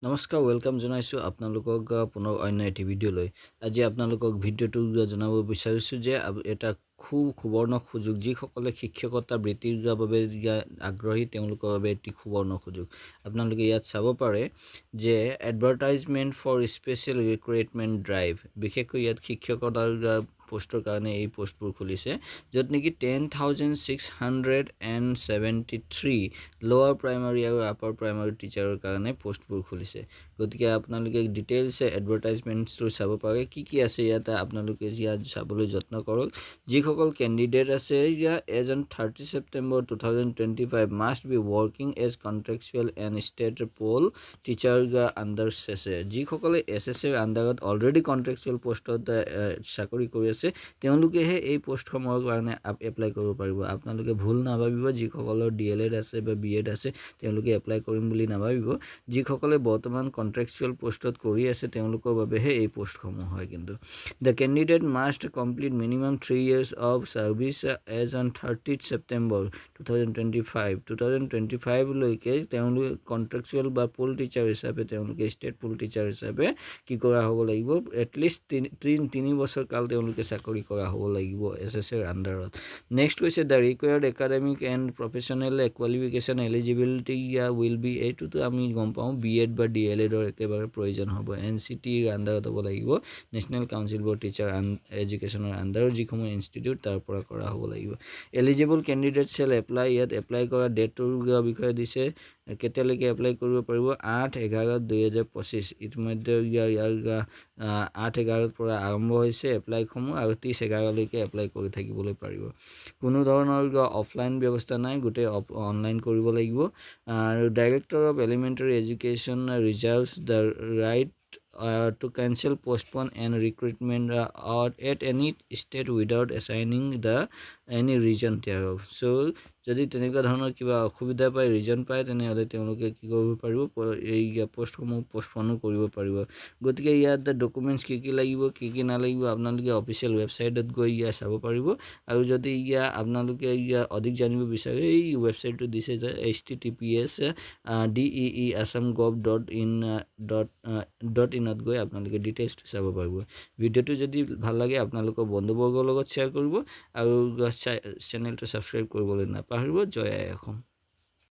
নমস্কাৰ ওয়েলকাম জনাইছো আপোনালোকক পুনৰ অন্য এটি ভিডিঅ'লৈ আজি আপোনালোকক ভিডিঅ'টো জনাব বিচাৰিছো যে এটা খুব সুবৰ্ণ সুযোগ যিসকলে শিক্ষকতা বৃত্তিৰ বাবে আগ্ৰহী তেওঁলোকৰ বাবে এটি সুবৰ্ণ সুযোগ আপোনালোকে ইয়াত চাব পাৰে যে advertisement for special recruitment drive বিশেষকৈ ইয়াত শিক্ষকতাৰ পোষ্টৰ কাৰণে এই পোষ্টবোৰ খুলিছে য'ত নেকি 10673 লোৱাৰ প্ৰাইমাৰী আৰু আপাৰ প্ৰাইমাৰী টিচাৰৰ কাৰণে পোষ্টবোৰ খুলিছে গতিকে আপোনালোকে ডিটেইলছ এডভাৰটাইজমেন্টটো চাব পাৰে কি আছে ইয়াত আপোনালোকে ইয়াত চাবলৈ যত্ন কৰক যিসকল ক্যান্ডিডেট আছে as on 30 September 2025 must be working as contractual and state poll teacher under SSA যিসকলে SSA ৰ আন্ডাৰত অলৰেডি কন্ট্ৰাকচুৱেল পোষ্টত চাকৰি কৰি আছে তেওঁলোকেহে এই পোষ্টসমূহৰ কাৰণে এপ্লাই কৰিব পাৰিব আপোনালোকে ভুল নাভাবিব যিসকলৰ DLED আছে বা BEd আছে তেওঁলোকে এপ্লাই কৰিম বুলি নাভাবিব যিসকলে বৰ্তমান কন্ট্ৰাকচুৱেল পোষ্টত কৰি আছে তেওঁলোকৰ বাবেহে এই পোষ্টসমূহ হয় কিন্তু the candidate must complete minimum 3 years of service as on 30th September 2025 লৈকে তেওঁলোক কন্ট্ৰাকচুৱেল বা পোল টিচাৰ হিচাপে তেওঁলোকে ষ্টেট পোল টিচাৰ হিচাপে কি কৰা হ'ব লাগিব এটলিষ্ট 3 বছৰ কাল তেওঁলোকে চাকৰি কৰা হ'ব লাগিব SSA ৰ আন্ডাৰত নেক্সট কৈছে the required academic and professional qualification eligibility will be এইটোতো আমি গম পাওঁ BEd বা DLED ৰ একেবাৰে প্ৰয়োজন হ'ব NCT ৰ আন্ডাৰত হ'ব লাগিব নেশনাল কাউন্সিল ফৰ টিচাৰ এডুকেশ্যনৰ আন্ডাৰত যিসমূহ ইনষ্টিটিউট তাৰ পৰা কৰা হ'ব লাগিব এলিজিবল ক্যান্ডিডেট shall apply ইয়াত এপ্লাই কৰা ডেটৰ বিষয়ে দিছে কেতিয়ালৈকে এপ্লাই কৰিব পাৰিব 8/11/2025 ইতিমধ্যে ইয়াৰ 8/11 পৰা আৰম্ভ হৈছে এপ্লাইসমূহ আৰু 30/11 লৈকে এপ্লাই কৰি থাকিবলৈ পাৰিব কোনো ধৰণৰ অফলাইন ব্যৱস্থা নাই গোটেই অনলাইন কৰিব লাগিব আৰু director of elementary education reserves the right to cancel postpone and recruitment at any state without assigning the any reason thereof so যদি তেনেকুৱা ধৰণৰ কিবা অসুবিধা পায় ৰিজন পায় তেনেহলে তেওঁলোকে কি কৰিব পাৰিব এই পোষ্টসমূহ পোষ্টপন কৰিব পাৰিব গতিকে ইয়াত ডকুমেন্টছ কি লাগিব কি নালাগিব আপোনালোকে অফিচিয়েল ৱেবছাইটত গৈ চাব পাৰিব আৰু যদি আপোনালোকে অধিক জানিব বিচাৰে এই ৱেবছাইটটো দিছে যে https://deeassamgov.in ত গৈ আপোনালোকে ডিটেইলছটো চাব পাৰিব ভিডিঅ'টো যদি ভাল লাগে আপোনালোকৰ বন্ধুবৰ্গৰ লগত শ্বেয়াৰ কৰিব আৰু চেনেলটো সাবস্ক্ৰাইব কৰিবলৈ নাপাহৰিব জয় আই অসম